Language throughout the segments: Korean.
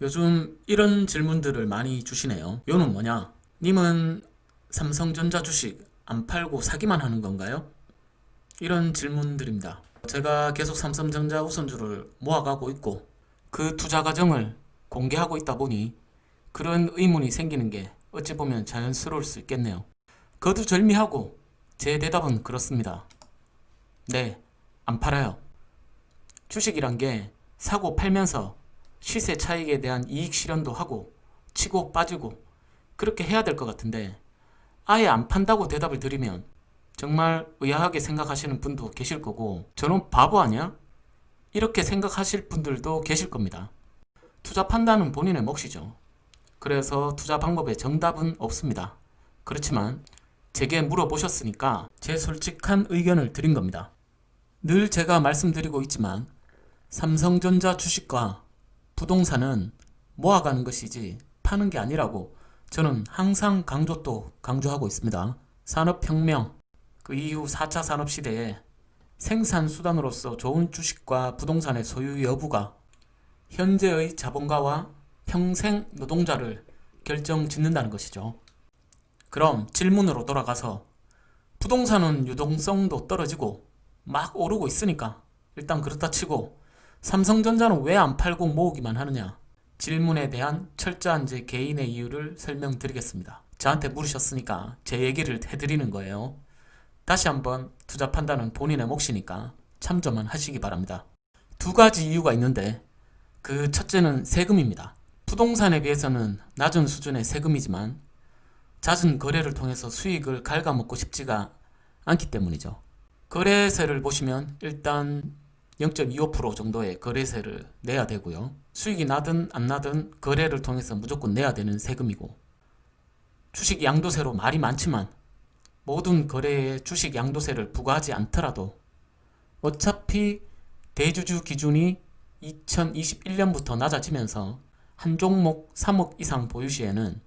요즘 이런 질문들을 많이 주시네요. 요는 뭐냐? 님은 삼성전자 주식 안 팔고 사기만 하는 건가요? 이런 질문들입니다. 제가 계속 삼성전자 우선주를 모아가고 있고 그 투자 과정을 공개하고 있다 보니 그런 의문이 생기는 게 어찌 보면 자연스러울 수 있겠네요. 거두절미하고 제 대답은 그렇습니다. 네, 안 팔아요. 주식이란 게 사고 팔면서 시세 차익에 대한 이익 실현도 하고 치고 빠지고 그렇게 해야 될 것 같은데 아예 안 판다고 대답을 드리면 정말 의아하게 생각하시는 분도 계실 거고 저는 바보 아니야? 이렇게 생각하실 분들도 계실 겁니다. 투자 판단은 본인의 몫이죠. 그래서 투자 방법에 정답은 없습니다. 그렇지만 제게 물어보셨으니까 제 솔직한 의견을 드린 겁니다. 늘 제가 말씀드리고 있지만 삼성전자 주식과 부동산은 모아가는 것이지 파는 게 아니라고 저는 항상 강조하고 있습니다. 산업혁명, 그 이후 4차 산업시대에 생산수단으로서 좋은 주식과 부동산의 소유 여부가 현재의 자본가와 평생 노동자를 결정짓는다는 것이죠. 그럼 질문으로 돌아가서 부동산은 유동성도 떨어지고 막 오르고 있으니까 일단 그렇다 치고 삼성전자는 왜 안 팔고 모으기만 하느냐? 질문에 대한 철저한 제 개인의 이유를 설명드리겠습니다. 저한테 물으셨으니까 제 얘기를 해드리는 거예요. 다시 한번 투자 판단은 본인의 몫이니까 참조만 하시기 바랍니다. 두 가지 이유가 있는데 그 첫째는 세금입니다. 부동산에 비해서는 낮은 수준의 세금이지만 잦은 거래를 통해서 수익을 갉아먹고 싶지가 않기 때문이죠. 거래세를 보시면 일단 0.25% 정도의 거래세를 내야 되고요. 수익이 나든 안 나든 거래를 통해서 무조건 내야 되는 세금이고, 주식 양도세로 말이 많지만 모든 거래에 주식 양도세를 부과하지 않더라도 어차피 대주주 기준이 2021년부터 낮아지면서 한 종목 3억 이상 보유 시에는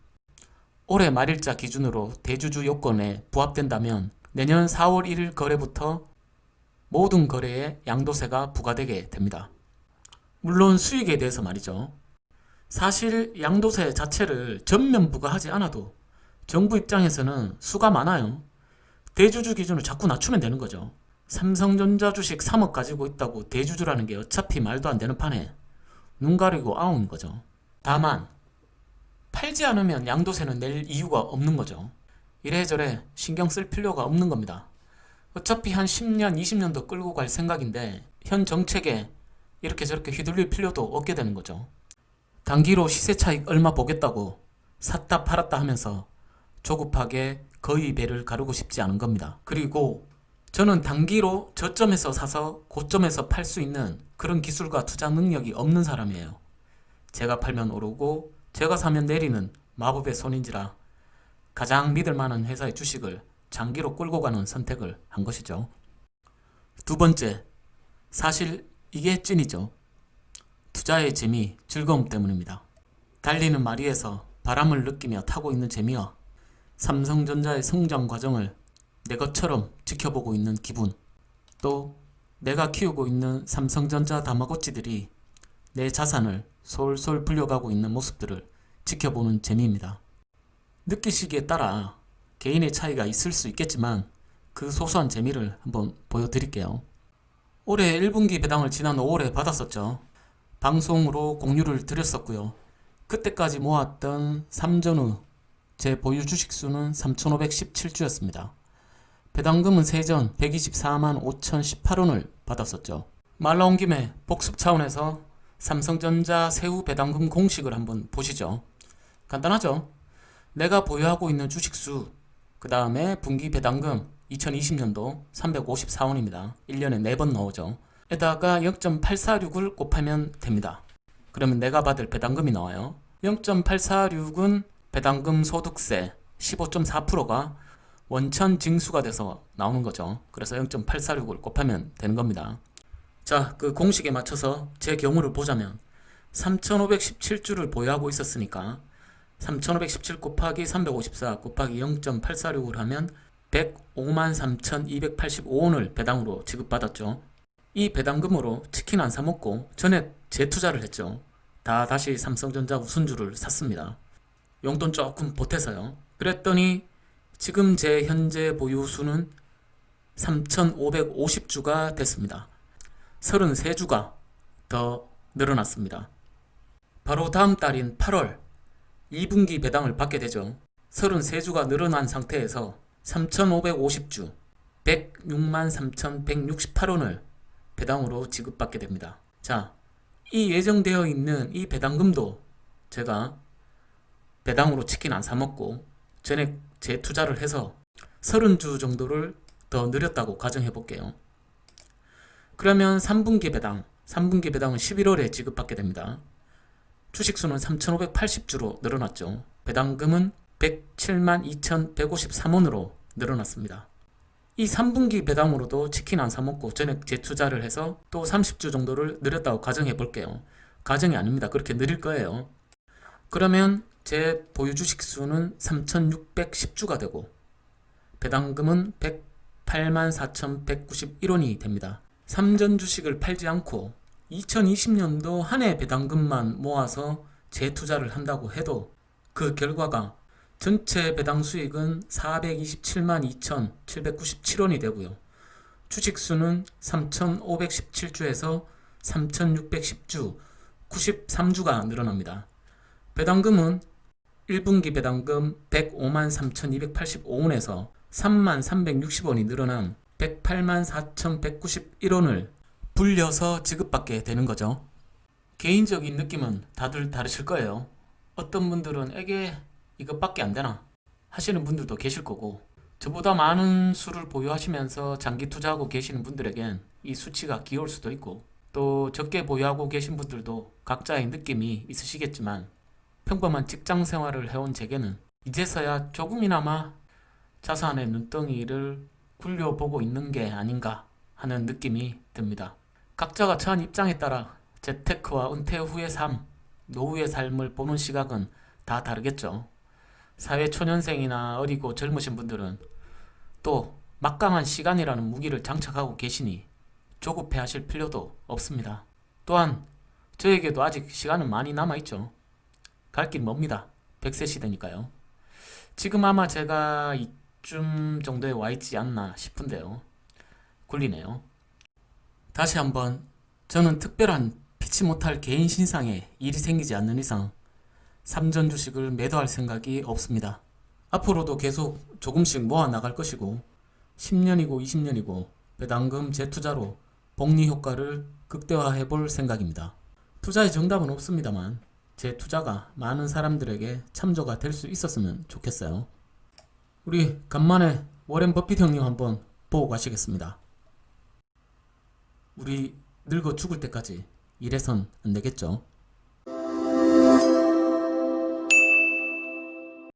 올해 말일자 기준으로 대주주 요건에 부합된다면 내년 4월 1일 거래부터 모든 거래에 양도세가 부과되게 됩니다. 물론 수익에 대해서 말이죠. 사실 양도세 자체를 전면 부과하지 않아도 정부 입장에서는 수가 많아요. 대주주 기준을 자꾸 낮추면 되는 거죠. 삼성전자 주식 3억 가지고 있다고 대주주라는 게 어차피 말도 안 되는 판에 눈 가리고 아우는 거죠. 다만 팔지 않으면 양도세는 낼 이유가 없는 거죠. 이래저래 신경 쓸 필요가 없는 겁니다. 어차피 한 10년, 20년도 끌고 갈 생각인데 현 정책에 이렇게 저렇게 휘둘릴 필요도 없게 되는 거죠. 단기로 시세 차익 얼마 보겠다고 샀다 팔았다 하면서 조급하게 거의 배를 가르고 싶지 않은 겁니다. 그리고 저는 단기로 저점에서 사서 고점에서 팔 수 있는 그런 기술과 투자 능력이 없는 사람이에요. 제가 팔면 오르고 제가 사면 내리는 마법의 손인지라 가장 믿을 만한 회사의 주식을 장기로 끌고 가는 선택을 한 것이죠. 두 번째, 사실 이게 찐이죠. 투자의 재미, 즐거움 때문입니다. 달리는 마리에서 바람을 느끼며 타고 있는 재미와 삼성전자의 성장 과정을 내 것처럼 지켜보고 있는 기분, 또 내가 키우고 있는 삼성전자 다마고치들이 내 자산을 솔솔 불려가고 있는 모습들을 지켜보는 재미입니다. 느끼시기에 따라 개인의 차이가 있을 수 있겠지만 그 소소한 재미를 한번 보여드릴게요. 올해 1분기 배당을 지난 5월에 받았었죠. 방송으로 공유를 드렸었고요. 그때까지 모았던 3전후 제 보유 주식수는 3,517주였습니다. 배당금은 세전 124만 5,018원을 받았었죠. 말 나온 김에 복습 차원에서 삼성전자 세후 배당금 공식을 한번 보시죠. 간단하죠? 내가 보유하고 있는 주식수, 그 다음에 분기 배당금 2020년도 354원입니다. 1년에 4번 나오죠. 에다가 0.846을 곱하면 됩니다. 그러면 내가 받을 배당금이 나와요. 0.846은 배당금 소득세 15.4%가 원천 징수가 돼서 나오는 거죠. 그래서 0.846을 곱하면 되는 겁니다. 자, 그 공식에 맞춰서 제 경우를 보자면 3,517주를 보유하고 있었으니까 3,517 곱하기 354 곱하기 0.846을 하면 105만 3,285원을 배당으로 지급받았죠. 이 배당금으로 치킨 안 사먹고 전액 재투자를 했죠. 다시 삼성전자 우선주를 샀습니다. 용돈 조금 보태서요. 그랬더니 지금 제 현재 보유수는 3,550주가 됐습니다. 33주가 더 늘어났습니다. 바로 다음 달인 8월 2분기 배당을 받게 되죠. 33주가 늘어난 상태에서 3,550주 163,168원을 배당으로 지급받게 됩니다. 자, 이 예정되어 있는 이 배당금도 제가 배당으로 치킨 안 사먹고 전액 재투자를 해서 30주 정도를 더 늘렸다고 가정해 볼게요. 그러면 3분기 배당은 11월에 지급받게 됩니다. 주식수는 3,580주로 늘어났죠. 배당금은 172,153원으로 늘어났습니다. 이 3분기 배당으로도 치킨 안 사먹고 전액 재투자를 해서 또 30주 정도를 늘렸다고 가정해 볼게요. 가정이 아닙니다. 그렇게 늘릴 거예요. 그러면 제 보유 주식 수는 3,610주가 되고 배당금은 184,191원이 됩니다. 삼전 주식을 팔지 않고 2020년도 한 해 배당금만 모아서 재투자를 한다고 해도 그 결과가 전체 배당 수익은 4,272,797원이 되고요. 주식수는 3,517주에서 3,610주, 93주가 늘어납니다. 배당금은 1분기 배당금 153,285원에서 33,360원이 늘어난 184,191원을 불려서 지급받게 되는 거죠. 개인적인 느낌은 다들 다르실 거예요. 어떤 분들은 에게 이것밖에 안 되나 하시는 분들도 계실 거고, 저보다 많은 수를 보유하시면서 장기 투자하고 계시는 분들에겐 이 수치가 귀여울 수도 있고, 또 적게 보유하고 계신 분들도 각자의 느낌이 있으시겠지만, 평범한 직장 생활을 해온 제게는 이제서야 조금이나마 자산의 눈덩이를 굴려보고 있는 게 아닌가 하는 느낌이 듭니다. 각자가 처한 입장에 따라 재테크와 은퇴 후의 삶, 노후의 삶을 보는 시각은 다 다르겠죠. 사회초년생이나 어리고 젊으신 분들은 또 막강한 시간이라는 무기를 장착하고 계시니 조급해 하실 필요도 없습니다. 또한 저에게도 아직 시간은 많이 남아있죠. 갈 길 멉니다. 100세 시대니까요. 지금 아마 제가 이쯤 정도에 와 있지 않나 싶은데요. 굴리네요. 다시 한번, 저는 특별한 피치 못할 개인 신상에 일이 생기지 않는 이상 삼전 주식을 매도할 생각이 없습니다. 앞으로도 계속 조금씩 모아 나갈 것이고 10년이고 20년이고 배당금 재투자로 복리 효과를 극대화해 볼 생각입니다. 투자의 정답은 없습니다만 제 투자가 많은 사람들에게 참조가 될 수 있었으면 좋겠어요. 우리 간만에 워렌 버핏 형님 한번 보고 가시겠습니다. 우리 늙어 죽을 때까지 이래선 안 되겠죠?